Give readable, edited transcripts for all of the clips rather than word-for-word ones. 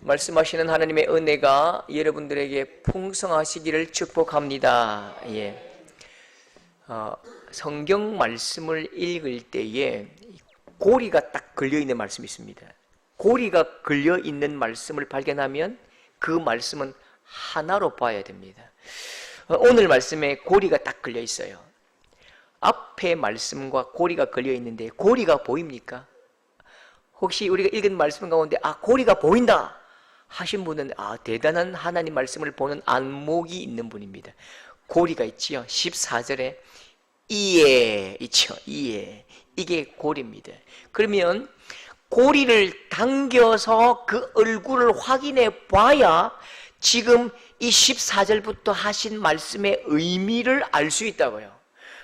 말씀하시는 하나님의 은혜가 여러분들에게 풍성하시기를 축복합니다. 성경 말씀을 읽을 때에 고리가 딱 걸려있는 말씀이 있습니다. 고리가 걸려있는 말씀을 발견하면 그 말씀은 하나로 봐야 됩니다. 오늘 말씀에 고리가 딱 걸려있어요. 앞에 말씀과 고리가 걸려있는데 고리가 보입니까? 혹시 우리가 읽은 말씀 가운데 고리가 보인다 하신 분은 대단한 하나님 말씀을 보는 안목이 있는 분입니다. 고리가 있지요. 14절에 이에 있죠. 이에. 이게 고리입니다. 그러면 고리를 당겨서 그 얼굴을 확인해 봐야 지금 이 14절부터 하신 말씀의 의미를 알 수 있다고요.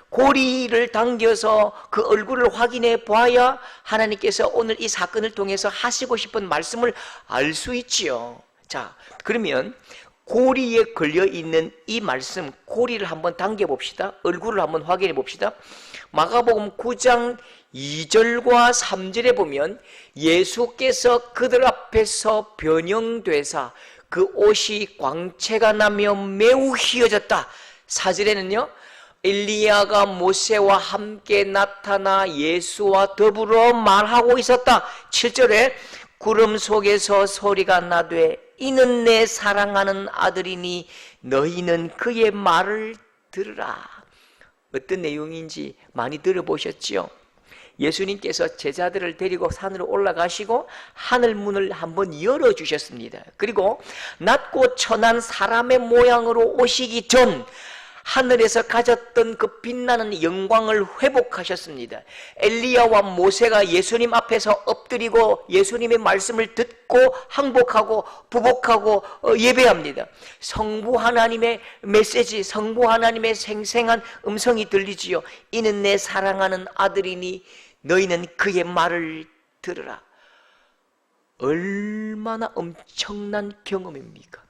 고리를 당겨서 그 얼굴을 확인해 봐야 하나님께서 오늘 이 사건을 통해서 하시고 싶은 말씀을 알 수 있지요. 자, 그러면 고리에 걸려있는 이 말씀, 고리를 한번 당겨봅시다. 얼굴을 한번 확인해 봅시다. 마가복음 9장 2절과 3절에 보면 예수께서 그들 앞에서 변형되사 그 옷이 광채가 나며 매우 희어졌다. 4절에는요, 엘리야가 모세와 함께 나타나 예수와 더불어 말하고 있었다. 7절에 구름 속에서 소리가 나되 이는 내 사랑하는 아들이니 너희는 그의 말을 들으라. 어떤 내용인지 많이 들어보셨지요? 예수님께서 제자들을 데리고 산으로 올라가시고 하늘 문을 한번 열어주셨습니다. 그리고 낮고 천한 사람의 모양으로 오시기 전 하늘에서 가졌던 그 빛나는 영광을 회복하셨습니다. 엘리야와 모세가 예수님 앞에서 엎드리고 예수님의 말씀을 듣고 항복하고 부복하고 예배합니다. 성부 하나님의 메시지, 성부 하나님의 생생한 음성이 들리지요. 이는 내 사랑하는 아들이니 너희는 그의 말을 들으라. 얼마나 엄청난 경험입니까?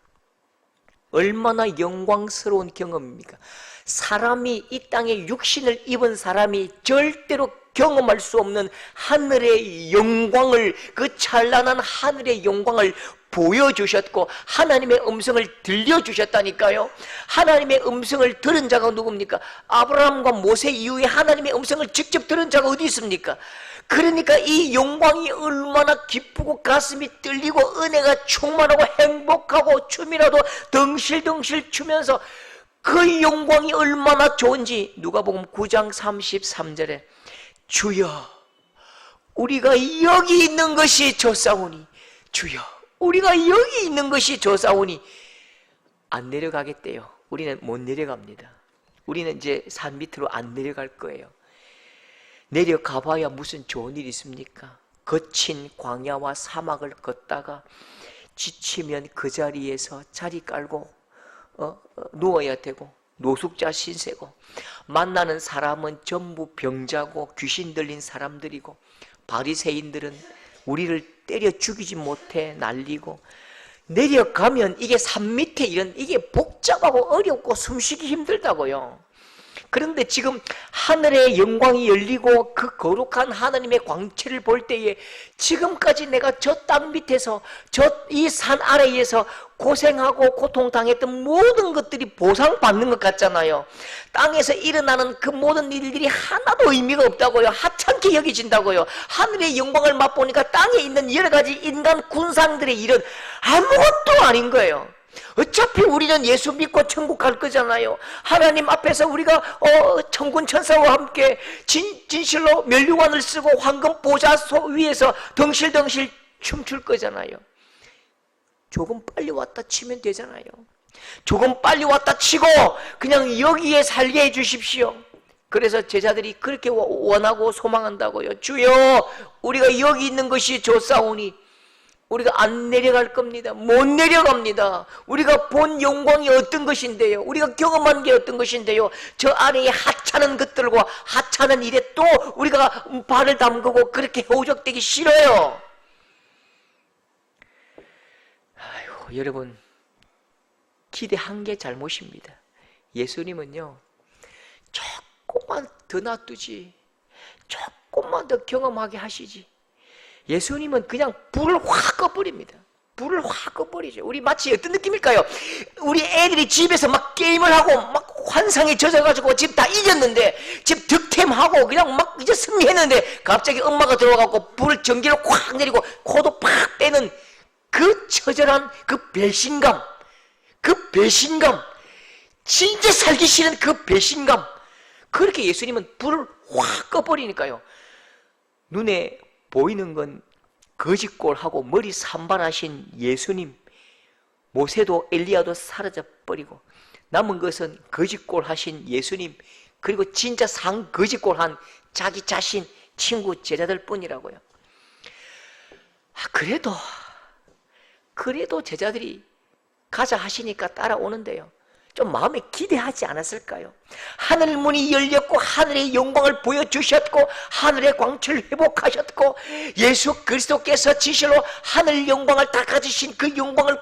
얼마나 영광스러운 경험입니까? 사람이 이 땅에 육신을 입은 사람이 절대로 경험할 수 없는 하늘의 영광을, 그 찬란한 하늘의 영광을 보여주셨고 하나님의 음성을 들려주셨다니까요. 하나님의 음성을 들은 자가 누굽니까? 아브라함과 모세 이후에 하나님의 음성을 직접 들은 자가 어디 있습니까? 그러니까 이 영광이 얼마나 기쁘고 가슴이 떨리고 은혜가 충만하고 행복하고 춤이라도 덩실덩실 추면서 그 영광이 얼마나 좋은지 누가복음 9장 33절에 주여 우리가 여기 있는 것이 좋사오니, 주여 우리가 여기 있는 것이 좋사오니 안 내려가겠대요. 우리는 못 내려갑니다. 우리는 이제 산 밑으로 안 내려갈 거예요. 내려가봐야 무슨 좋은 일이 있습니까? 거친 광야와 사막을 걷다가 지치면 그 자리에서 자리 깔고 누워야 되고 노숙자 신세고, 만나는 사람은 전부 병자고 귀신 들린 사람들이고, 바리새인들은 우리를 때려 죽이지 못해 날리고, 내려가면 이게 산 밑에 이런 이게 복잡하고 어렵고 숨쉬기 힘들다고요. 그런데 지금 하늘의 영광이 열리고 그 거룩한 하나님의 광채를 볼 때에 지금까지 내가 저 땅 밑에서 이 산 아래에서 고생하고 고통당했던 모든 것들이 보상받는 것 같잖아요. 땅에서 일어나는 그 모든 일들이 하나도 의미가 없다고요. 하찮게 여겨진다고요. 하늘의 영광을 맛보니까 땅에 있는 여러 가지 인간 군상들의 일은 아무것도 아닌 거예요. 어차피 우리는 예수 믿고 천국 갈 거잖아요. 하나님 앞에서 우리가 천군 천사와 함께 진실로 면류관을 쓰고 황금 보좌 위에서 덩실덩실 춤출 거잖아요. 조금 빨리 왔다 치면 되잖아요. 조금 빨리 왔다 치고 그냥 여기에 살게 해 주십시오. 그래서 제자들이 그렇게 원하고 소망한다고요. 주여 우리가 여기 있는 것이 좋사오니 우리가 안 내려갈 겁니다. 못 내려갑니다. 우리가 본 영광이 어떤 것인데요, 우리가 경험한 게 어떤 것인데요, 저 아래에 하찮은 것들과 하찮은 일에 또 우리가 발을 담그고 그렇게 허우적대기 싫어요. 아이고, 여러분 기대한 게 잘못입니다. 예수님은요 조금만 더 놔두지, 조금만 더 경험하게 하시지. 예수님은 그냥 불을 확 꺼버립니다. 불을 확 꺼버리죠. 우리 마치 어떤 느낌일까요? 우리 애들이 집에서 막 게임을 하고 막 환상에 젖어가지고 집 다 이겼는데, 집 득템하고 그냥 막 이제 승리했는데 갑자기 엄마가 들어가고 불을 전기를 확 내리고 코도 팍 빼는 그 처절한 그 배신감, 진짜 살기 싫은 그 배신감. 그렇게 예수님은 불을 확 꺼버리니까요. 눈에 보이는 건 거짓골하고 머리 산발하신 예수님, 모세도 엘리야도 사라져 버리고 남은 것은 거짓골하신 예수님, 그리고 진짜 거짓골한 자기 자신, 친구, 제자들 뿐이라고요. 그래도 제자들이 가자 하시니까 따라오는데요, 좀 마음에 기대하지 않았을까요? 하늘 문이 열렸고 하늘의 영광을 보여주셨고 하늘의 광채를 회복하셨고 예수 그리스도께서 진실로 하늘 영광을 다 가지신 그 영광을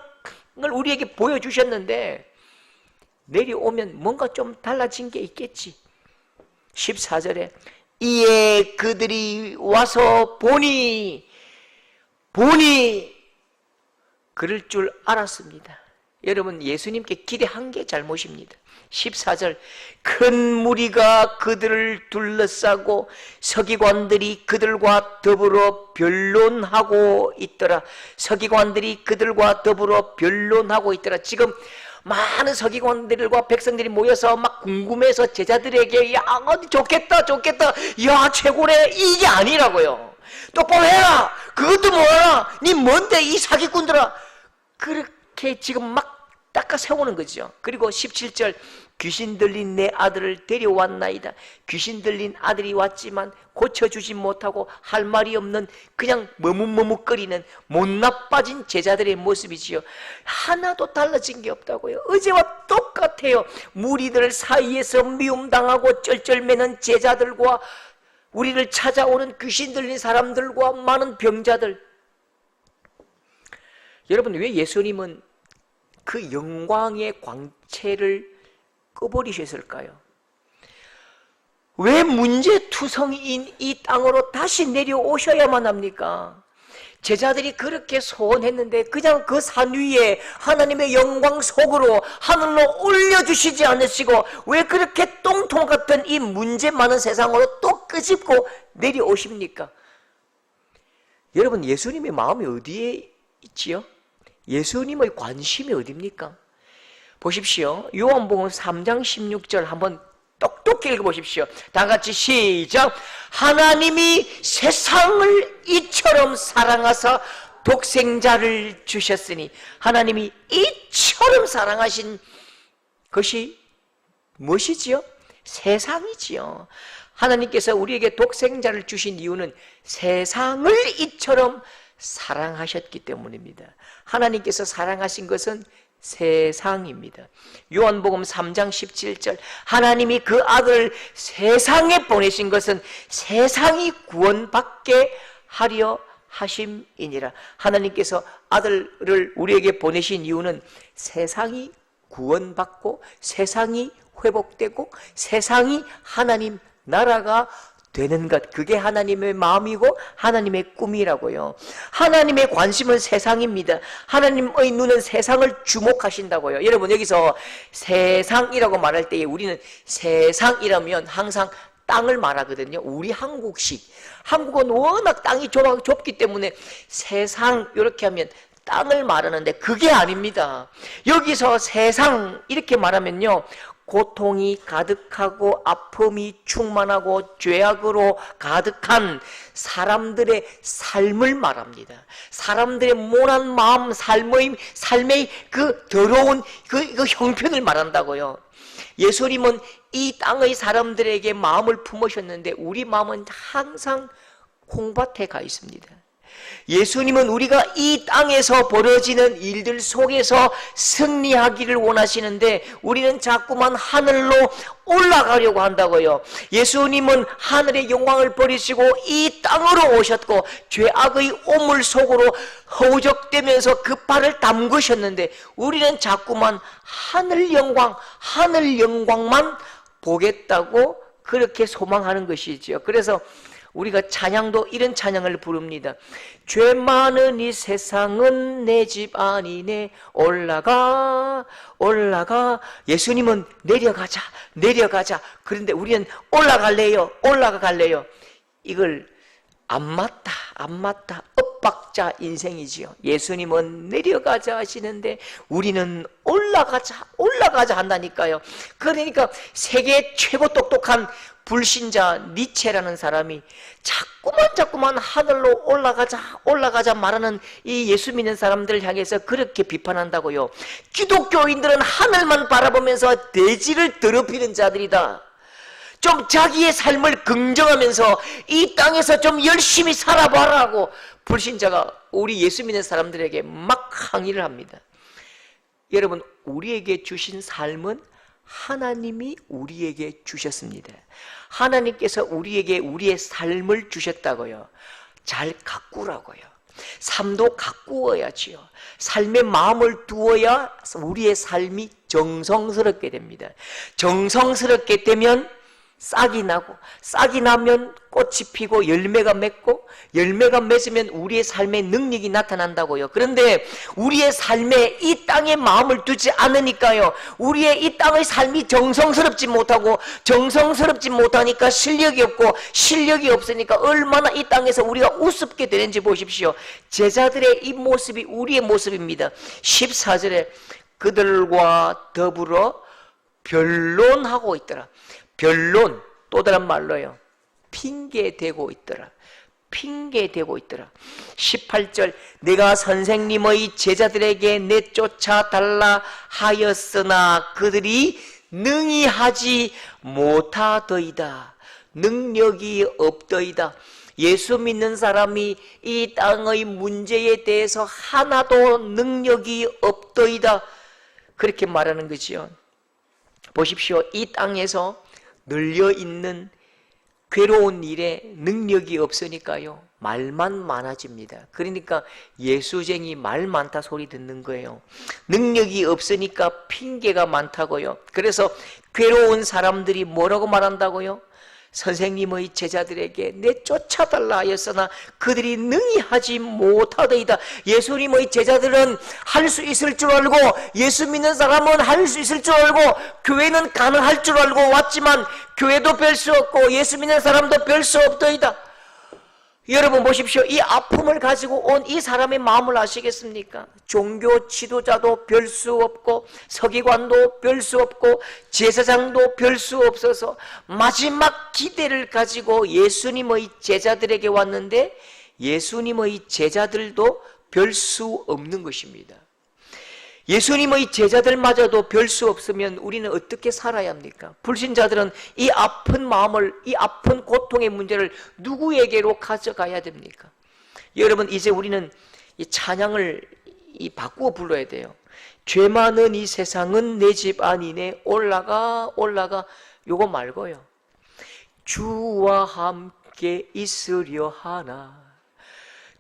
우리에게 보여주셨는데, 내려오면 뭔가 좀 달라진 게 있겠지. 14절에 이에 그들이 와서 보니 그럴 줄 알았습니다. 여러분, 예수님께 기대한 게 잘못입니다. 14절, 큰 무리가 그들을 둘러싸고 서기관들이 그들과 더불어 변론하고 있더라. 서기관들이 그들과 더불어 변론하고 있더라. 지금 많은 서기관들과 백성들이 모여서 막 궁금해서 제자들에게 야, 좋겠다, 야, 최고래, 이게 아니라고요. 똑바로 해라, 그것도 뭐야, 니 뭔데 이 사기꾼들아, 그렇게 지금 막 닦아 세우는 거죠. 그리고 17절, 귀신 들린 내 아들을 데려왔나이다. 귀신 들린 아들이 왔지만 고쳐주지 못하고 할 말이 없는 그냥 머뭇머뭇거리는 못나 빠진 제자들의 모습이지요. 하나도 달라진 게 없다고요. 어제와 똑같아요. 무리들 사이에서 미움당하고 쩔쩔매는 제자들과 우리를 찾아오는 귀신 들린 사람들과 많은 병자들. 여러분, 왜 예수님은 그 영광의 광채를 꺼버리셨을까요? 왜 문제투성이인 이 땅으로 다시 내려오셔야만 합니까? 제자들이 그렇게 소원했는데 그냥 그 산 위에 하나님의 영광 속으로 하늘로 올려주시지 않으시고 왜 그렇게 똥통 같은 이 문제 많은 세상으로 또 끄집고 내려오십니까? 여러분, 예수님의 마음이 어디에 있지요? 예수님의 관심이 어디입니까? 보십시오. 요한복음 3장 16절 한번 똑똑히 읽어보십시오. 다 같이 시작. 하나님이 세상을 이처럼 사랑하사 독생자를 주셨으니, 하나님이 이처럼 사랑하신 것이 무엇이지요? 세상이지요. 하나님께서 우리에게 독생자를 주신 이유는 세상을 이처럼 사랑하셨기 때문입니다. 하나님께서 사랑하신 것은 세상입니다. 요한복음 3장 17절, 하나님이 그 아들을 세상에 보내신 것은 세상이 구원받게 하려 하심이니라. 하나님께서 아들을 우리에게 보내신 이유는 세상이 구원받고 세상이 회복되고 세상이 하나님 나라가 되는 것, 그게 하나님의 마음이고 하나님의 꿈이라고요. 하나님의 관심은 세상입니다. 하나님의 눈은 세상을 주목하신다고요. 여러분, 여기서 세상이라고 말할 때에 우리는 세상이라면 항상 땅을 말하거든요. 우리 한국식, 한국은 워낙 땅이 좁기 때문에 세상 이렇게 하면 땅을 말하는데 그게 아닙니다. 여기서 세상 이렇게 말하면요, 고통이 가득하고 아픔이 충만하고 죄악으로 가득한 사람들의 삶을 말합니다. 사람들의 모난 마음, 삶의 그 더러운 그 형편을 말한다고요. 예수님은 이 땅의 사람들에게 마음을 품으셨는데 우리 마음은 항상 콩밭에 가 있습니다. 예수님은 우리가 이 땅에서 벌어지는 일들 속에서 승리하기를 원하시는데 우리는 자꾸만 하늘로 올라가려고 한다고요. 예수님은 하늘의 영광을 버리시고 이 땅으로 오셨고 죄악의 오물 속으로 허우적대면서 그 발을 담그셨는데 우리는 자꾸만 하늘 영광만 보겠다고 그렇게 소망하는 것이지요. 그래서 우리가 찬양도 이런 찬양을 부릅니다. 죄 많은 이 세상은 내 집 아니네. 올라가 올라가. 예수님은 내려가자 내려가자. 그런데 우리는 올라갈래요 올라갈래요. 이걸 안 맞다 안 맞다. 엇박자 인생이지요. 예수님은 내려가자 하시는데 우리는 올라가자 올라가자 한다니까요. 그러니까 세계 최고 똑똑한 불신자 니체라는 사람이 자꾸만 하늘로 올라가자 올라가자 말하는 이 예수 믿는 사람들을 향해서 그렇게 비판한다고요. 기독교인들은 하늘만 바라보면서 대지를 더럽히는 자들이다. 좀 자기의 삶을 긍정하면서 이 땅에서 좀 열심히 살아봐라고 불신자가 우리 예수 믿는 사람들에게 막 항의를 합니다. 여러분, 우리에게 주신 삶은 하나님이 우리에게 주셨습니다. 하나님께서 우리에게 우리의 삶을 주셨다고요. 잘 가꾸라고요. 삶도 가꾸어야지요. 삶의 마음을 두어야 우리의 삶이 정성스럽게 됩니다. 정성스럽게 되면 싹이 나고, 싹이 나면 꽃이 피고 열매가 맺고, 열매가 맺으면 우리의 삶의 능력이 나타난다고요. 그런데 우리의 삶에 이 땅에 마음을 두지 않으니까요, 우리의 이 땅의 삶이 정성스럽지 못하고, 정성스럽지 못하니까 실력이 없고, 실력이 없으니까 얼마나 이 땅에서 우리가 우습게 되는지 보십시오. 제자들의 이 모습이 우리의 모습입니다. 14절에 그들과 더불어 변론하고 있더라. 변론, 또 다른 말로요, 핑계대고 있더라. 핑계대고 있더라. 18절, 내가 선생님의 제자들에게 내쫓아 달라 하였으나 그들이 능히 하지 못하더이다. 능력이 없더이다. 예수 믿는 사람이 이 땅의 문제에 대해서 하나도 능력이 없더이다. 그렇게 말하는 거지요. 보십시오. 이 땅에서 널려있는 괴로운 일에 능력이 없으니까요, 말만 많아집니다. 그러니까 예수쟁이 말 많다 소리 듣는 거예요. 능력이 없으니까 핑계가 많다고요. 그래서 괴로운 사람들이 뭐라고 말한다고요? 선생님의 제자들에게 내쫓아달라 하였으나 그들이 능히 하지 못하더이다. 예수님의 제자들은 할 수 있을 줄 알고, 예수 믿는 사람은 할 수 있을 줄 알고, 교회는 가능할 줄 알고 왔지만 교회도 별 수 없고 예수 믿는 사람도 별 수 없더이다. 여러분 보십시오. 이 아픔을 가지고 온 이 사람의 마음을 아시겠습니까? 종교 지도자도 별 수 없고, 서기관도 별 수 없고, 제사장도 별 수 없어서 마지막 기대를 가지고 예수님의 제자들에게 왔는데 예수님의 제자들도 별 수 없는 것입니다. 예수님의 제자들마저도 별 수 없으면 우리는 어떻게 살아야 합니까? 불신자들은 이 아픈 마음을, 이 아픈 고통의 문제를 누구에게로 가져가야 됩니까? 여러분, 이제 우리는 이 찬양을 바꾸어 불러야 돼요. 죄 많은 이 세상은 내 집 아니네. 올라가 올라가. 요거 말고요, 주와 함께 있으려 하나.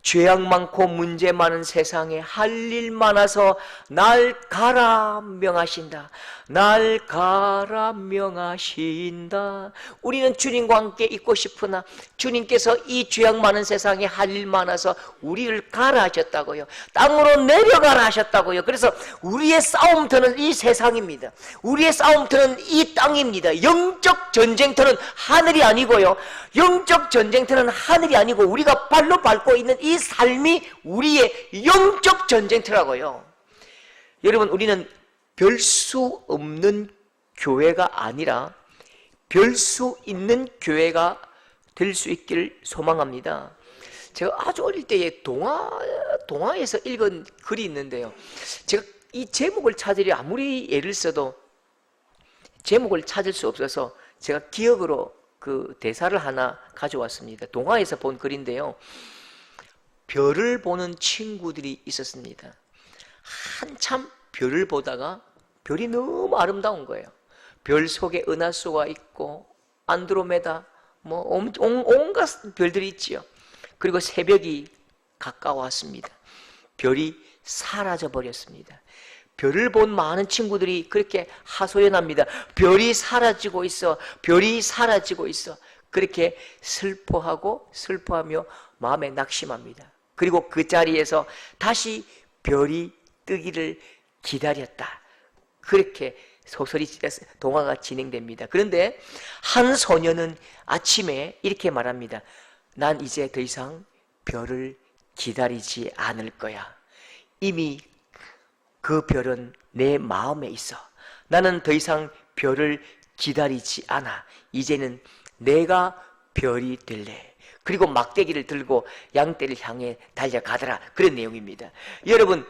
죄악 많고 문제 많은 세상에 할 일 많아서 날 가라 명하신다. 날 가라 명하신다. 우리는 주님과 함께 있고 싶으나 주님께서 이 죄악 많은 세상에 할 일 많아서 우리를 가라 하셨다고요. 땅으로 내려가라 하셨다고요. 그래서 우리의 싸움터는 이 세상입니다. 우리의 싸움터는 이 땅입니다. 영적 전쟁터는 하늘이 아니고요, 영적 전쟁터는 하늘이 아니고 우리가 발로 밟고 있는 이 삶이 우리의 영적 전쟁터라고요. 여러분, 우리는 별 수 없는 교회가 아니라 별 수 있는 교회가 될 수 있기를 소망합니다. 제가 아주 어릴 때에 동화에서 읽은 글이 있는데요, 제가 이 제목을 찾으려 아무리 애를 써도 제목을 찾을 수 없어서 제가 기억으로 그 대사를 하나 가져왔습니다. 동화에서 본 글인데요, 별을 보는 친구들이 있었습니다. 한참 별을 보다가 별이 너무 아름다운 거예요. 별 속에 은하수가 있고 안드로메다 뭐 온갖 별들이 있지요. 그리고 새벽이 가까웠습니다. 별이 사라져 버렸습니다. 별을 본 많은 친구들이 그렇게 하소연합니다. 별이 사라지고 있어. 별이 사라지고 있어. 그렇게 슬퍼하며 마음에 낙심합니다. 그리고 그 자리에서 다시 별이 뜨기를 기다렸다. 그렇게 소설이, 동화가 진행됩니다. 그런데 한 소녀는 아침에 이렇게 말합니다. 난 이제 더 이상 별을 기다리지 않을 거야. 이미 그 별은 내 마음에 있어. 나는 더 이상 별을 기다리지 않아. 이제는 내가 별이 될래. 그리고 막대기를 들고 양떼를 향해 달려가더라. 그런 내용입니다. 여러분,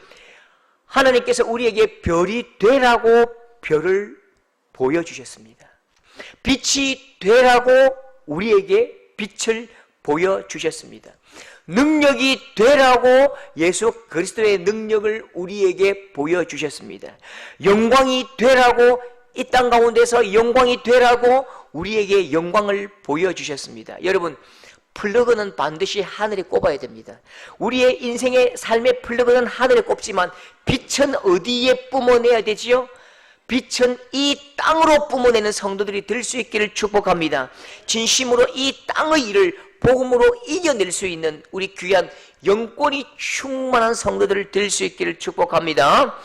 하나님께서 우리에게 별이 되라고 별을 보여주셨습니다. 빛이 되라고 우리에게 빛을 보여주셨습니다. 능력이 되라고 예수 그리스도의 능력을 우리에게 보여주셨습니다. 영광이 되라고, 이 땅 가운데서 영광이 되라고 우리에게 영광을 보여주셨습니다. 여러분, 플러그는 반드시 하늘에 꼽아야 됩니다. 우리의 인생의 삶의 플러그는 하늘에 꼽지만 빛은 어디에 뿜어내야 되지요? 빛은 이 땅으로 뿜어내는 성도들이 될 수 있기를 축복합니다. 진심으로 이 땅의 일을 복음으로 이겨낼 수 있는 우리 귀한 영권이 충만한 성도들 될 수 있기를 축복합니다.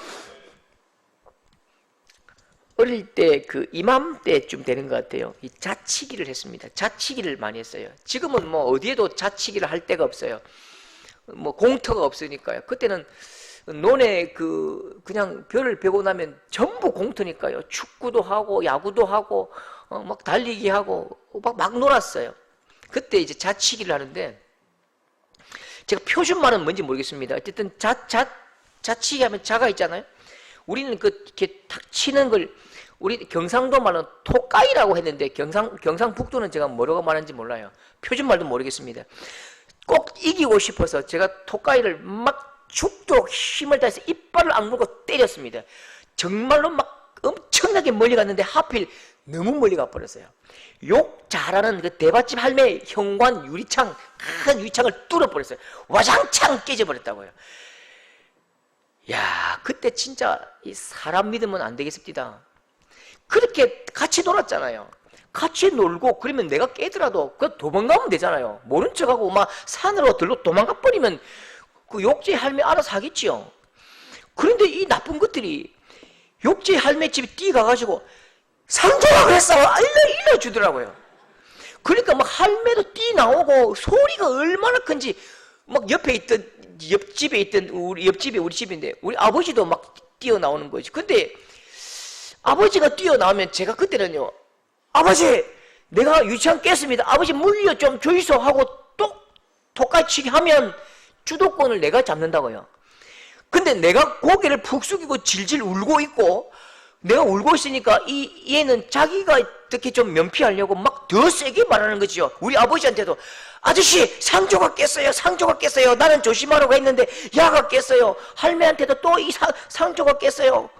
어릴 때 그 이맘때쯤 되는 것 같아요. 이 자치기를 했습니다. 자치기를 많이 했어요. 지금은 뭐 어디에도 자치기를 할 데가 없어요. 뭐 공터가 없으니까요. 그때는 논에 그냥 별을 베고 나면 전부 공터니까요. 축구도 하고 야구도 하고 막 달리기 하고 막 놀았어요. 그때 이제 자치기를 하는데, 제가 표준말은 뭔지 모르겠습니다. 어쨌든 자치기 하면 자가 있잖아요. 우리는 이렇게 탁 치는 걸 우리 경상도 말은 토까이라고 했는데 경상북도는 제가 뭐라고 말하는지 몰라요. 표준말도 모르겠습니다. 꼭 이기고 싶어서 제가 토까이를 막 죽도록 힘을 다해서 이빨을 악물고 때렸습니다. 정말로 막 엄청나게 멀리 갔는데 하필 너무 멀리 가버렸어요. 욕 잘하는 그 대밭집 할매 현관 유리창, 큰 유리창을 뚫어버렸어요. 와장창 깨져버렸다고요. 야, 그때 진짜 이 사람 믿으면 안 되겠습니다. 그렇게 같이 놀았잖아요. 같이 놀고 그러면 내가 깨더라도 그 도망가면 되잖아요. 모른 척하고 막 산으로 들로 도망가 버리면 그 욕제 할매 알아서 하겠지요. 그런데 이 나쁜 것들이 욕제 할매 집에 뛰어가가지고 상조가 그랬어! 일러주더라고요. 그러니까 막 할매도 뛰어나오고 소리가 얼마나 큰지, 막 옆에 있던, 옆집에 있던, 우리 집인데 우리 아버지도 막 뛰어나오는 거지. 근데 아버지가 뛰어나오면 제가 그때는요, 아버지, 내가 유치원 깼습니다. 아버지 물려 좀 주이소 하고 똑같이 하면 주도권을 내가 잡는다고요. 근데 내가 고개를 푹 숙이고 질질 울고 있고, 내가 울고 있으니까 얘는 자기가 어떻게 좀 면피하려고 막 더 세게 말하는 거죠. 우리 아버지한테도, 아저씨 상조가 깼어요. 상조가 깼어요. 나는 조심하라고 했는데 야가 깼어요. 할매한테도 또 이 상조가 깼어요.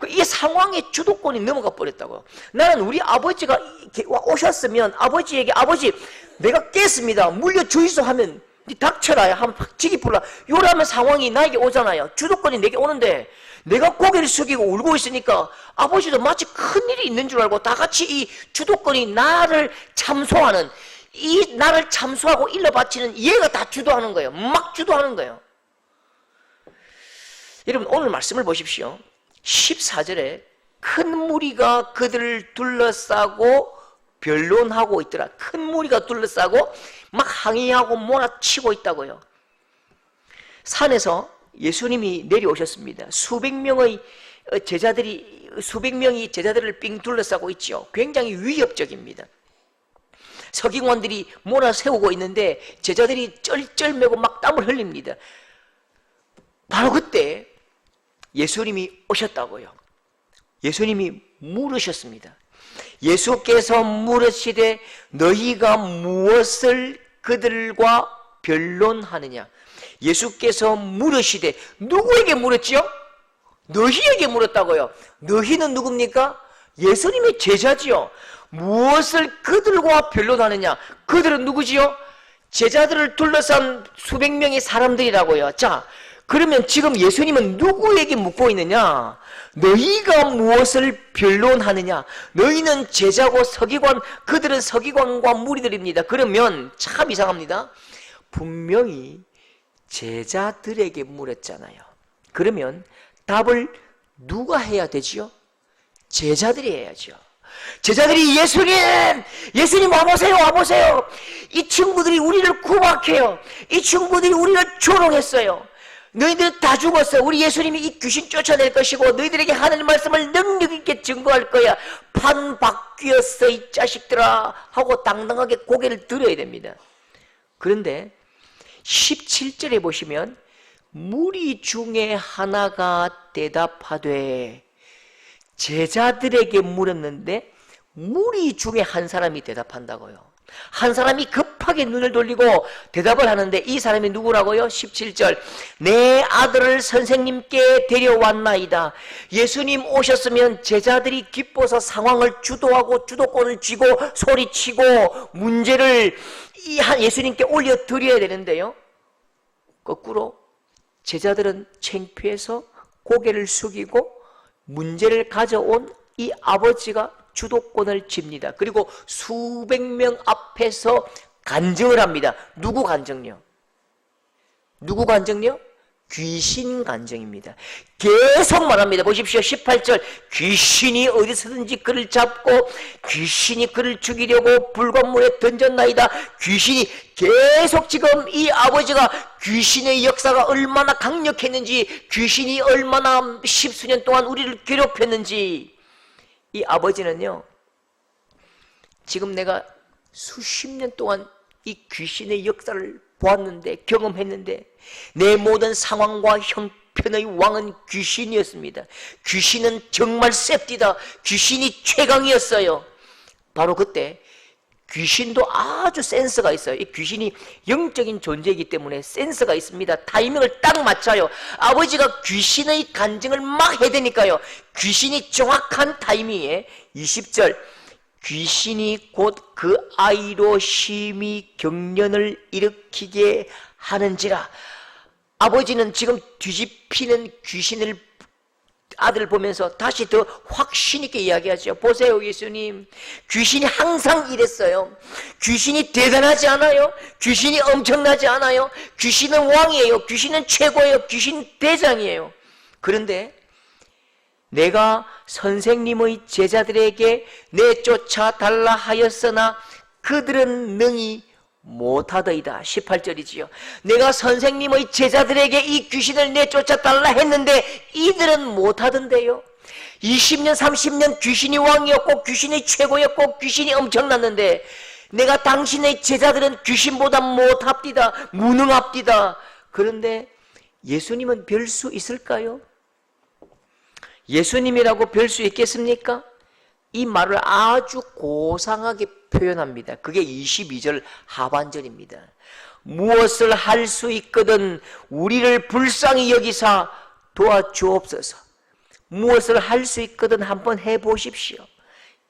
이 상황에 주도권이 넘어가 버렸다고. 나는 우리 아버지가 오셨으면 아버지에게, 아버지 내가 깼습니다. 물려주이소 하면 니 닥쳐라 한번 지기 불라 요라면 상황이 나에게 오잖아요. 주도권이 내게 오는데 내가 고개를 숙이고 울고 있으니까 아버지도 마치 큰일이 있는 줄 알고 다 같이 이 주도권이 나를 참소하는, 이 나를 참소하고 일러 바치는 얘가 다 주도하는 거예요. 막 주도하는 거예요. 여러분, 오늘 말씀을 보십시오. 14절에 큰 무리가 그들을 둘러싸고 변론하고 있더라. 큰 무리가 둘러싸고 막 항의하고 몰아치고 있다고요. 산에서 예수님이 내려오셨습니다. 수백 명이 제자들을 빙 둘러싸고 있죠. 굉장히 위협적입니다. 서기관들이 몰아세우고 있는데 제자들이 쩔쩔매고 막 땀을 흘립니다. 바로 그때 예수님이 오셨다고요. 예수님이 물으셨습니다. 예수께서 물으시되 너희가 무엇을 그들과 변론하느냐. 예수께서 물으시되, 누구에게 물었지요? 너희에게 물었다고요. 너희는 누굽니까? 예수님의 제자지요. 무엇을 그들과 변론하느냐. 그들은 누구지요? 제자들을 둘러싼 수백 명의 사람들이라고요. 자, 그러면 지금 예수님은 누구에게 묻고 있느냐? 너희가 무엇을 변론하느냐? 너희는 제자고 서기관, 그들은 서기관과 무리들입니다. 그러면 참 이상합니다. 분명히 제자들에게 물었잖아요. 그러면 답을 누가 해야 되지요? 제자들이 해야죠. 제자들이 예수님 와보세요, 와보세요. 이 친구들이 우리를 구박해요. 이 친구들이 우리를 조롱했어요. 너희들 다 죽었어. 우리 예수님이 이 귀신 쫓아낼 것이고 너희들에게 하나님 말씀을 능력 있게 증거할 거야. 판 바뀌었어 이 자식들아 하고 당당하게 고개를 들어야 됩니다. 그런데 17절에 보시면 무리 중에 하나가 대답하되, 제자들에게 물었는데 무리 중에 한 사람이 대답한다고요. 한 사람이 급하게 눈을 돌리고 대답을 하는데 이 사람이 누구라고요? 17절 내 아들을 선생님께 데려왔나이다. 예수님 오셨으면 제자들이 기뻐서 상황을 주도하고 주도권을 쥐고 소리치고 문제를 예수님께 올려드려야 되는데요, 거꾸로 제자들은 창피해서 고개를 숙이고 문제를 가져온 이 아버지가 주도권을 쥡니다. 그리고 수백 명 앞에서 간증을 합니다. 누구 간증요? 누구 간증요? 귀신 간증입니다. 계속 말합니다. 보십시오. 18절 귀신이 어디서든지 그를 잡고 귀신이 그를 죽이려고 불꽃물에 던졌나이다. 귀신이 계속 지금 이 아버지가 귀신의 역사가 얼마나 강력했는지, 귀신이 얼마나 십수년 동안 우리를 괴롭혔는지, 이 아버지는요, 지금 내가 수십 년 동안 이 귀신의 역사를 보았는데, 경험했는데, 내 모든 상황과 형편의 왕은 귀신이었습니다. 귀신은 정말 셉디다. 귀신이 최강이었어요. 바로 그때 귀신도 아주 센스가 있어요. 이 귀신이 영적인 존재이기 때문에 센스가 있습니다. 타이밍을 딱 맞춰요. 아버지가 귀신의 간증을 막 해대니까요, 귀신이 정확한 타이밍에 20절 귀신이 곧 그 아이로 심히 경련을 일으키게 하는지라. 아버지는 지금 뒤집히는 귀신을 아들을 보면서 다시 더 확신 있게 이야기하죠. 보세요, 예수님, 귀신이 항상 이랬어요. 귀신이 대단하지 않아요? 귀신이 엄청나지 않아요? 귀신은 왕이에요. 귀신은 최고예요. 귀신 대장이에요. 그런데 내가 선생님의 제자들에게 내쫓아 달라 하였으나 그들은 능히 못하더이다. 18절이지요. 내가 선생님의 제자들에게 이 귀신을 내쫓아 달라 했는데 이들은 못하던데요. 20년 30년 귀신이 왕이었고 귀신이 최고였고 귀신이 엄청났는데 내가 당신의 제자들은 귀신보다 못합디다, 무능합디다. 그런데 예수님은 별 수 있을까요? 예수님이라고 별 수 있겠습니까? 이 말을 아주 고상하게 표현합니다. 그게 22절 하반절입니다. 무엇을 할 수 있거든 우리를 불쌍히 여기사 도와주옵소서. 무엇을 할 수 있거든 한번 해보십시오.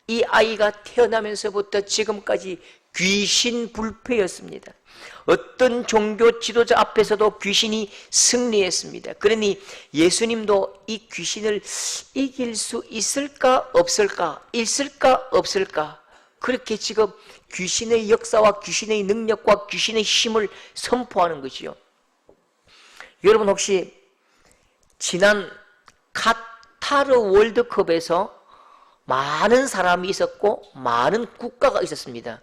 이 아이가 태어나면서부터 지금까지 귀신 불패였습니다. 어떤 종교 지도자 앞에서도 귀신이 승리했습니다. 그러니 예수님도 이 귀신을 이길 수 있을까 없을까, 있을까 없을까, 그렇게 지금 귀신의 역사와 귀신의 능력과 귀신의 힘을 선포하는 것이요. 여러분 혹시 지난 카타르 월드컵에서 많은 사람이 있었고 많은 국가가 있었습니다.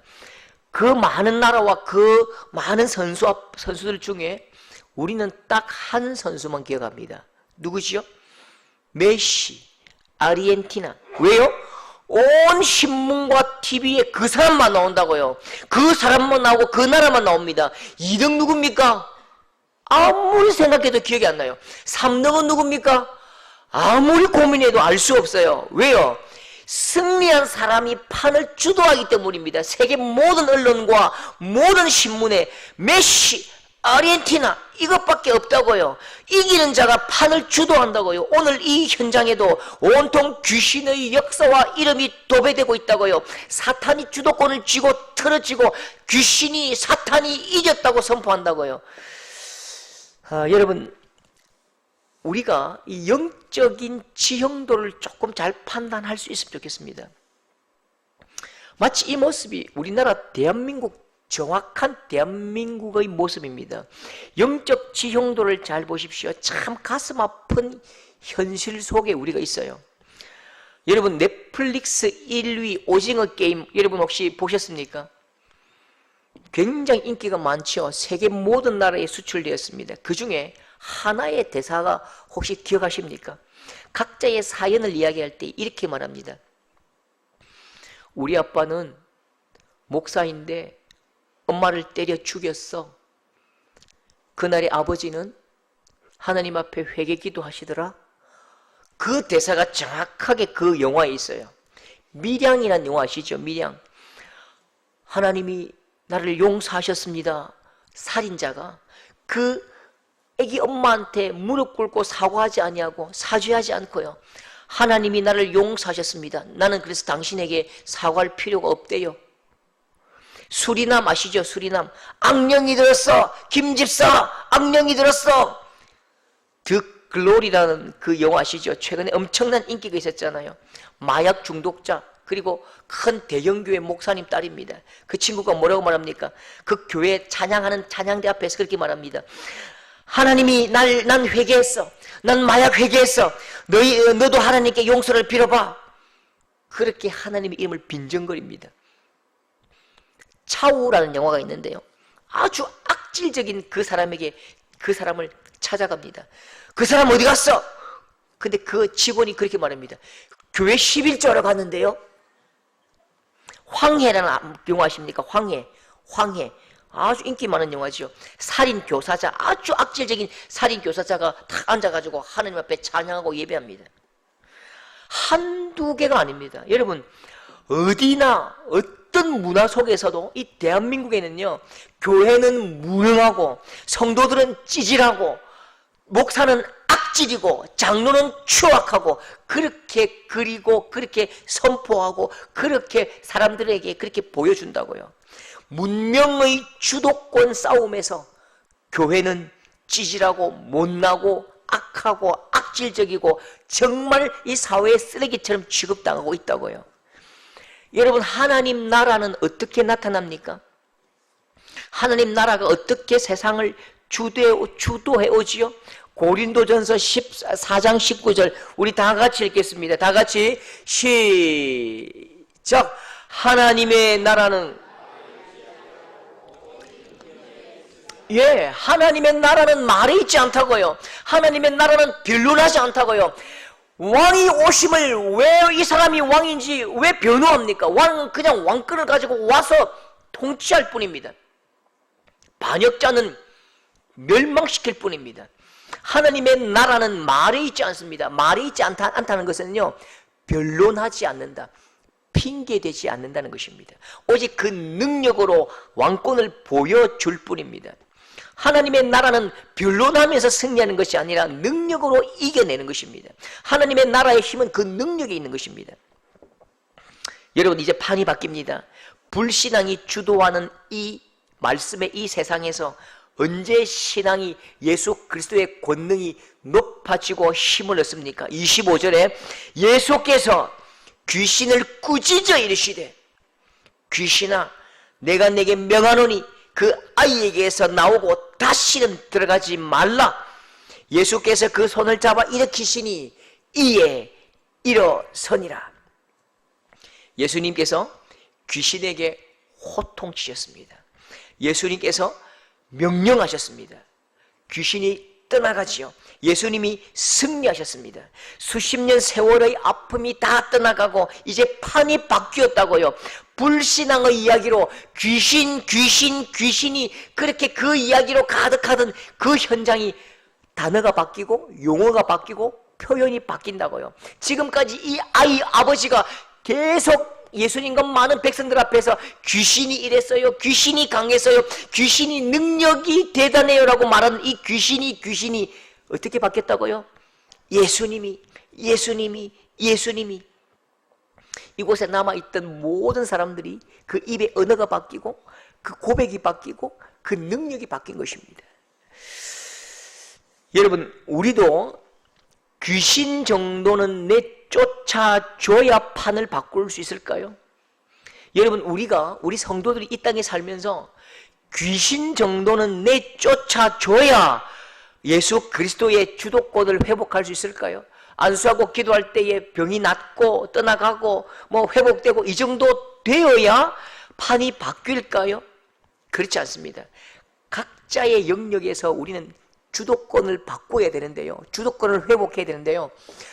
그 많은 나라와 그 많은 선수들 중에 우리는 딱 한 선수만 기억합니다. 누구지요? 메시, 아르헨티나. 왜요? 온 신문과 TV에 그 사람만 나온다고요. 그 사람만 나오고 그 나라만 나옵니다. 2등 누굽니까? 아무리 생각해도 기억이 안 나요. 3등은 누굽니까? 아무리 고민해도 알 수 없어요. 왜요? 승리한 사람이 판을 주도하기 때문입니다. 세계 모든 언론과 모든 신문에 메시, 아르헨티나 이것밖에 없다고요. 이기는 자가 판을 주도한다고요. 오늘 이 현장에도 온통 귀신의 역사와 이름이 도배되고 있다고요. 사탄이 주도권을 쥐고 틀어지고 귀신이 사탄이 이겼다고 선포한다고요. 여러분, 우리가 이 영적인 지형도를 조금 잘 판단할 수 있으면 좋겠습니다. 마치 이 모습이 우리나라 대한민국, 정확한 대한민국의 모습입니다. 영적 지형도를 잘 보십시오. 참 가슴 아픈 현실 속에 우리가 있어요. 여러분, 넷플릭스 1위 오징어 게임 여러분 혹시 보셨습니까? 굉장히 인기가 많죠. 세계 모든 나라에 수출되었습니다. 그 중에 하나의 대사가 혹시 기억하십니까? 각자의 사연을 이야기할 때 이렇게 말합니다. 우리 아빠는 목사인데 엄마를 때려 죽였어. 그날의 아버지는 하나님 앞에 회개 기도하시더라. 그 대사가 정확하게 그 영화에 있어요. 밀양이라는 영화 아시죠? 밀양. 하나님이 나를 용서하셨습니다. 살인자가 그 애기 엄마한테 무릎 꿇고 사과하지 아니하고 사죄하지 않고요. 하나님이 나를 용서하셨습니다. 나는 그래서 당신에게 사과할 필요가 없대요. 수리남 아시죠? 수리남. 악령이 들었어. 김집사 악령이 들었어. 더 글로리라는 그 영화 아시죠? 최근에 엄청난 인기가 있었잖아요. 마약 중독자 그리고 큰 대형교회 목사님 딸입니다. 그 친구가 뭐라고 말합니까? 그 교회 찬양하는 찬양대 앞에서 그렇게 말합니다. 하나님이 난 회개했어. 난 마약 회개했어. 너도 하나님께 용서를 빌어봐. 그렇게 하나님의 이름을 빈정거립니다. 차우라는 영화가 있는데요. 아주 악질적인 그 사람을 찾아갑니다. 그 사람 어디 갔어? 근데 그 직원이 그렇게 말합니다. 교회 11조하러 갔는데요. 황해라는 영화 아십니까? 황해. 아주 인기 많은 영화죠. 살인교사자, 아주 악질적인 살인교사자가 탁 앉아가지고 하나님 앞에 찬양하고 예배합니다. 한두 개가 아닙니다. 여러분, 어디나 어떤 문화 속에서도 이 대한민국에는요, 교회는 무능하고 성도들은 찌질하고 목사는 악질이고 장로는 추악하고 그렇게 그리고 그렇게 선포하고 그렇게 사람들에게 그렇게 보여준다고요. 문명의 주도권 싸움에서 교회는 찌질하고 못나고 악하고 악질적이고 정말 이 사회의 쓰레기처럼 취급당하고 있다고요. 여러분, 하나님 나라는 어떻게 나타납니까? 하나님 나라가 어떻게 세상을 주도해 오지요? 고린도전서 14장 19절 우리 다 같이 읽겠습니다. 다 같이 시작. 하나님의 나라는 하나님의 나라는 말에 있지 않다고요. 하나님의 나라는 변론하지 않다고요. 왕이 오심을 왜 이 사람이 왕인지 왜 변호합니까? 왕은 그냥 왕권을 가지고 와서 통치할 뿐입니다. 반역자는 멸망시킬 뿐입니다. 하나님의 나라는 말에 있지 않습니다. 말에 있지 않다는 것은요, 변론하지 않는다, 핑계대지 않는다는 것입니다. 오직 그 능력으로 왕권을 보여줄 뿐입니다. 하나님의 나라는 변론하면서 승리하는 것이 아니라 능력으로 이겨내는 것입니다. 하나님의 나라의 힘은 그 능력에 있는 것입니다. 여러분, 이제 판이 바뀝니다. 불신앙이 주도하는 이 말씀의 이 세상에서 언제 신앙이 예수 그리스도의 권능이 높아지고 힘을 얻습니까? 25절에 예수께서 귀신을 꾸짖어 이르시되 귀신아 내가 내게 명하노니 그 아이에게서 나오고 다시는 들어가지 말라. 예수께서 그 손을 잡아 일으키시니 이에 일어서니라. 예수님께서 귀신에게 호통치셨습니다. 예수님께서 명령하셨습니다. 귀신이 떠나가지요. 예수님이 승리하셨습니다. 수십 년 세월의 아픔이 다 떠나가고 이제 판이 바뀌었다고요. 불신앙의 이야기로 귀신이 그렇게 그 이야기로 가득하던 그 현장이 단어가 바뀌고 용어가 바뀌고 표현이 바뀐다고요. 지금까지 이 아이 아버지가 계속 예수님과 많은 백성들 앞에서 귀신이 이랬어요, 귀신이 강했어요, 귀신이 능력이 대단해요 라고 말하는 이 귀신이 어떻게 바뀌었다고요? 예수님이 이곳에 남아있던 모든 사람들이 그 입의 언어가 바뀌고 그 고백이 바뀌고 그 능력이 바뀐 것입니다. 여러분, 우리도 귀신 정도는 내쫓아줘야 판을 바꿀 수 있을까요? 여러분, 우리 성도들이 이 땅에 살면서 귀신 정도는 내쫓아줘야 예수 그리스도의 주도권을 회복할 수 있을까요? 안수하고 기도할 때에 병이 낫고 떠나가고 회복되고 이 정도 되어야 판이 바뀔까요? 그렇지 않습니다. 각자의 영역에서 우리는 주도권을 바꿔야 되는데요. 주도권을 회복해야 되는데요.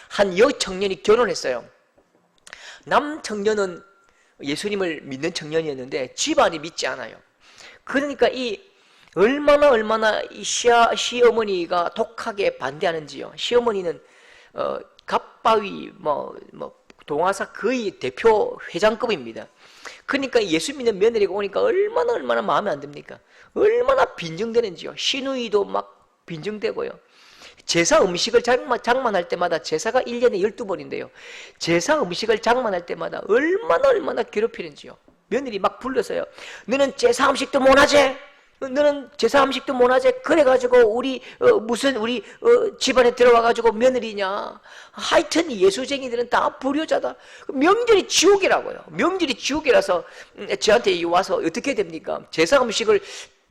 한 여청년이 결혼했어요. 남 청년은 예수님을 믿는 청년이었는데 집안이 믿지 않아요. 그러니까 얼마나 이 시어머니가 독하게 반대하는지요. 시어머니는 갑바위 동아사 거의 대표 회장급입니다. 그러니까 예수 믿는 며느리가 오니까 얼마나 마음에 안 듭니까? 얼마나 빈정되는지요. 시누이도 막 빈정되고요. 제사 음식을 장만할 때마다 제사가 1년에 12번인데요. 제사 음식을 장만할 때마다 얼마나 괴롭히는지요. 며느리 막 불러서요. 너는 제사 음식도 못하지? 너는 제사 음식도 못하지? 그래가지고 우리 집안에 들어와가지고 며느리냐? 하여튼 예수쟁이들은 다 불효자다. 명절이 지옥이라고요. 명절이 지옥이라서 저한테 와서 어떻게 됩니까? 제사 음식을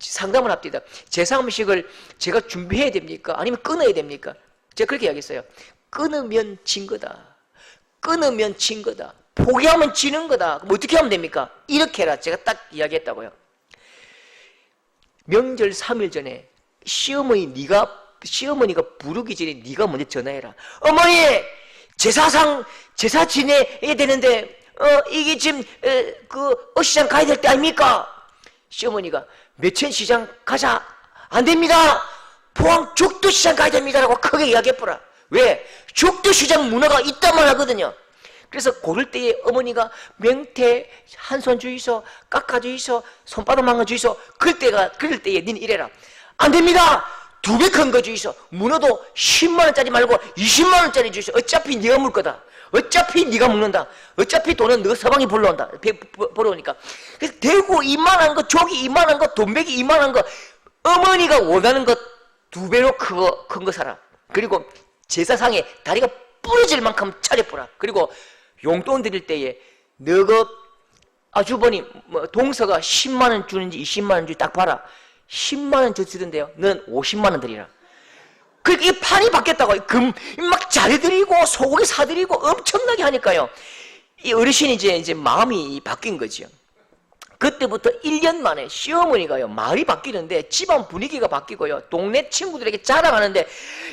상담을 합니다. 제사 음식을 제가 준비해야 됩니까? 아니면 끊어야 됩니까? 제가 그렇게 이야기했어요. 끊으면 진 거다. 끊으면 진 거다. 포기하면 지는 거다. 그럼 어떻게 하면 됩니까? 이렇게 해라. 제가 딱 이야기했다고요. 명절 3일 전에 시어머니가 부르기 전에 네가 먼저 전화해라. 어머니! 제사 지내야 되는데 이게 지금 어시장 가야 될 때 아닙니까? 시어머니가 매천시장 가자. 안 됩니다. 포항 죽도시장 가야 됩니다라고 크게 이야기해보라. 왜? 죽도시장 문화가 있다만 하거든요. 그래서 고를 때에 어머니가 명태 한 손 주이소, 깎아 주이소, 손바닥만 주이소. 그럴 때에 니는 이래라. 안 됩니다. 2배 큰 거 주이소. 문어도 10만 원짜리 말고 20만 원짜리 주이소. 어차피 네가 물 거다. 어차피 네가 먹는다. 어차피 돈은 너 서방이 벌러온다. 벌어오니까. 그래서 대구 이만한 거, 조기 이만한 거, 돈백이 이만한 거, 어머니가 원하는 것 2배로 큰 거 사라. 그리고 제사상에 다리가 부러질 만큼 차려보라. 그리고 용돈 드릴 때에 너가 아주버님 동서가 10만 원 주는지 20만 원 주는지 딱 봐라. 10만 원 주던데요. 너는 50만 원 드리라. 그러니까 이 판이 바뀌었다고. 막 잘해드리고 소고기 사드리고 엄청나게 하니까요. 이 어르신이 이제 마음이 바뀐 거죠. 그때부터 1년 만에 시어머니가요, 말이 바뀌는데 집안 분위기가 바뀌고요. 동네 친구들에게 자랑하는데,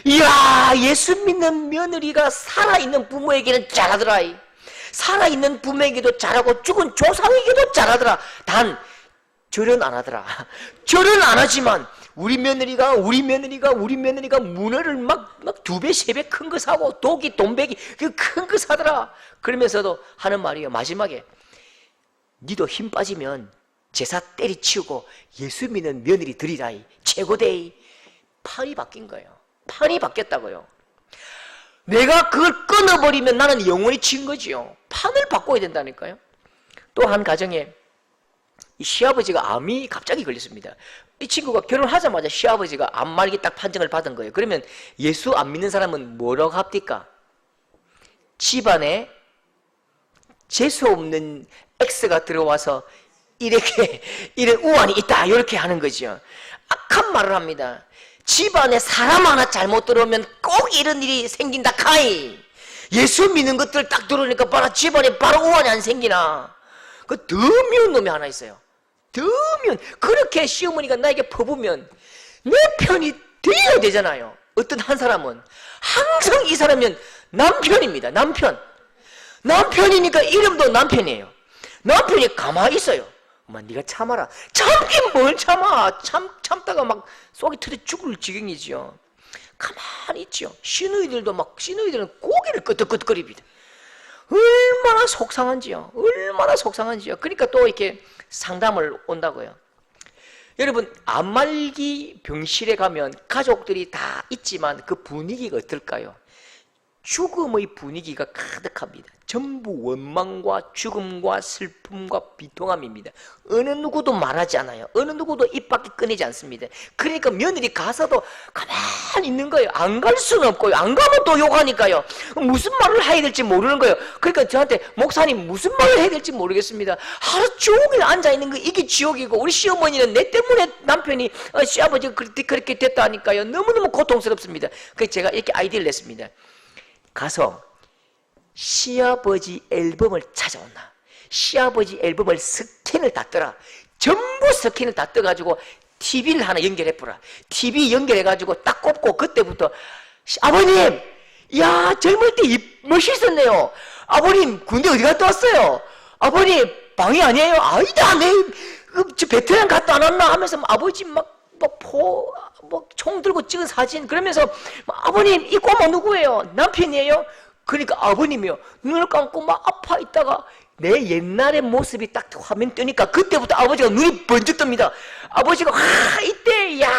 이야, 예수 믿는 며느리가 살아있는 부모에게는 잘하더라. 살아있는 부모에게도 잘하고 죽은 조상에게도 잘하더라. 단 절은 안 하더라. 절은 안 하지만 우리 며느리가 문어를 막 2배, 3배 큰 거 사고 독이, 돈백이 큰 거 사더라. 그러면서도 하는 말이에요. 마지막에 니도 힘 빠지면 제사 때리치우고 예수 믿는 며느리 드리라. 최고대이. 판이 바뀐 거예요. 판이 바뀌었다고요. 내가 그걸 끊어버리면 나는 영원히 진 거지요. 판을 바꿔야 된다니까요. 또 한 가정에 이 시아버지가 암이 갑자기 걸렸습니다. 이 친구가 결혼하자마자 시아버지가 암 말기 딱 판정을 받은 거예요. 그러면 예수 안 믿는 사람은 뭐라고 합니까? 집안에 재수 없는 X가 들어와서 이런 우환이 있다 이렇게 하는 거죠. 악한 말을 합니다. 집안에 사람 하나 잘못 들어오면 꼭 이런 일이 생긴다 카이. 예수 믿는 것들 딱 들어오니까 봐라 집안에 바로 우환이 안 생기나. 그 더 미운 놈이 하나 있어요. 더 미운. 그렇게 시어머니가 나에게 퍼부면 내 편이 되어야 되잖아요. 어떤 한 사람은 항상 이 사람은 남편입니다. 남편이니까 이름도 남편이에요. 남편이 가만히 있어요. 엄마 네가 참아라. 참긴 뭘 참아. 참다가 막 속이 터져 죽을 지경이지요. 가만히 있죠. 시누이들은 고개를 끄덕끄덕거립니다. 얼마나 속상한지요. 그러니까 또 이렇게 상담을 온다고요. 여러분, 암말기 병실에 가면 가족들이 다 있지만 그 분위기가 어떨까요? 죽음의 분위기가 가득합니다. 전부 원망과 죽음과 슬픔과 비통함입니다. 어느 누구도 말하지 않아요. 어느 누구도 입 밖에 꺼내지 않습니다. 그러니까 며느리 가서도 가만히 있는 거예요. 안 갈 수는 없고요. 안 가면 또 욕하니까요. 무슨 말을 해야 될지 모르는 거예요. 그러니까 저한테 목사님 무슨 말을 해야 될지 모르겠습니다. 하루 종일 앉아있는 거 이게 지옥이고, 우리 시어머니는 내 때문에 남편이 시아버지가 그렇게 됐다니까요. 너무너무 고통스럽습니다. 그래서 제가 이렇게 아이디어를 냈습니다. 가서 시아버지 앨범을 찾아온나, 시아버지 앨범을 스캔을 다 떠라. 전부 스캔을 다 떠가지고 TV를 하나 연결해보라. TV 연결해가지고 딱 꼽고 그때부터 아버님, 야 젊을 때 멋있었네요. 아버님 군대 어디 갔다 왔어요? 아버님 방이 아니에요? 아니다, 내 베트남 갔다 안 왔나 하면서 아버지 총 들고 찍은 사진, 그러면서 아버님 이 꼬마 누구예요? 남편이에요? 그러니까 아버님이요, 눈을 감고 막 아파 있다가 내 옛날의 모습이 딱 화면 뜨니까 그때부터 아버지가 눈이 번쩍 뜹니다. 아버지가 이때, 야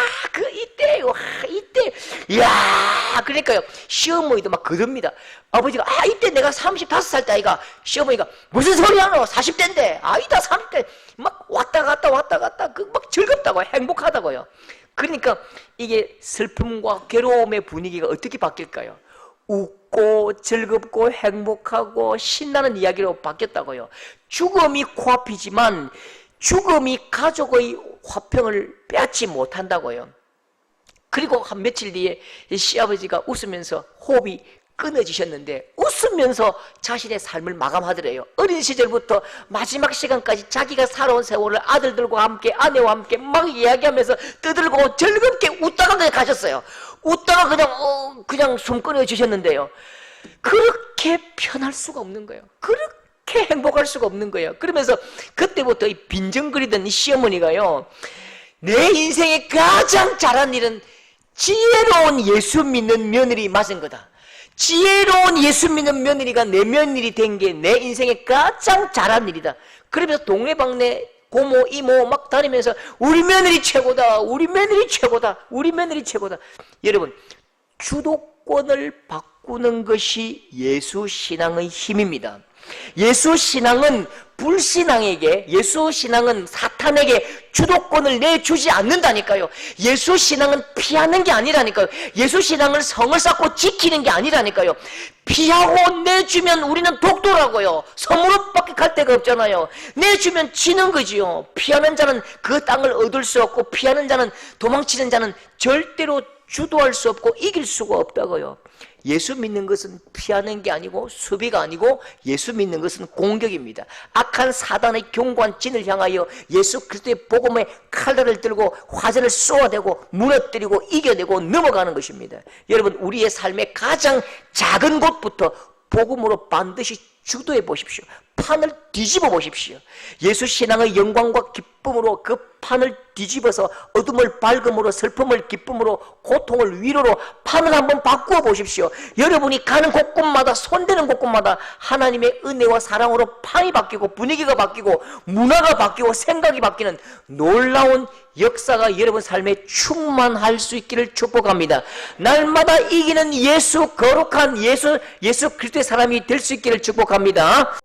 이때, 이때, 야 그러니까요, 시어머니도 막 그럽니다. 아버지가 이때 내가 35살 때이가, 시어머니가 무슨 소리 하노? 40대인데. 아니다 30대. 막 왔다 갔다 막 즐겁다고, 행복하다고요. 그러니까 이게 슬픔과 괴로움의 분위기가 어떻게 바뀔까요? 웃고 즐겁고 행복하고 신나는 이야기로 바뀌었다고요. 죽음이 코앞이지만 죽음이 가족의 화평을 빼앗지 못한다고요. 그리고 한 며칠 뒤에 시아버지가 웃으면서 호흡이 끊어지셨는데 웃으면서 자신의 삶을 마감하더래요. 어린 시절부터 마지막 시간까지 자기가 살아온 세월을 아들들과 함께, 아내와 함께 막 이야기하면서 떠들고 즐겁게 웃다가 그냥 가셨어요. 웃다가 그냥 숨 끊어지셨는데요. 그렇게 편할 수가 없는 거예요. 그렇게 행복할 수가 없는 거예요. 그러면서 그때부터 이 빈정거리던 이 시어머니가요, 내 인생에 가장 잘한 일은 지혜로운 예수 믿는 며느리 맞은 거다. 지혜로운 예수 믿는 며느리가 내 며느리 된 게 내 인생에 가장 잘한 일이다. 그러면서 동네방네 고모 이모 막 다니면서 우리 며느리 최고다, 우리 며느리 최고다, 우리 며느리 최고다. 여러분, 주도권을 바꾸는 것이 예수 신앙의 힘입니다. 예수 신앙은 불신앙에게, 예수 신앙은 사탄에게 주도권을 내주지 않는다니까요. 예수 신앙은 피하는 게 아니라니까요. 예수 신앙은 성을 쌓고 지키는 게 아니라니까요. 피하고 내주면 우리는 독도라고요. 섬으로밖에 갈 데가 없잖아요. 내주면 지는 거지요. 피하는 자는 그 땅을 얻을 수 없고, 피하는 자는, 도망치는 자는 절대로 주도할 수 없고 이길 수가 없다고요. 예수 믿는 것은 피하는 게 아니고 수비가 아니고, 예수 믿는 것은 공격입니다. 악한 사단의 견고한 진을 향하여 예수 그리스도의 복음의 칼날을 들고 화살을 쏘아대고 무너뜨리고 이겨내고 넘어가는 것입니다. 여러분, 우리의 삶의 가장 작은 곳부터 복음으로 반드시 주도해 보십시오. 판을 뒤집어 보십시오. 예수 신앙의 영광과 기쁨으로 그 판을 뒤집어서 어둠을 밝음으로, 슬픔을 기쁨으로, 고통을 위로로 판을 한번 바꾸어 보십시오. 여러분이 가는 곳곳마다, 손대는 곳곳마다 하나님의 은혜와 사랑으로 판이 바뀌고 분위기가 바뀌고 문화가 바뀌고 생각이 바뀌는 놀라운 역사가 여러분 삶에 충만할 수 있기를 축복합니다. 날마다 이기는 예수, 거룩한 예수 그리스도의 사람이 될 수 있기를 축복합니다.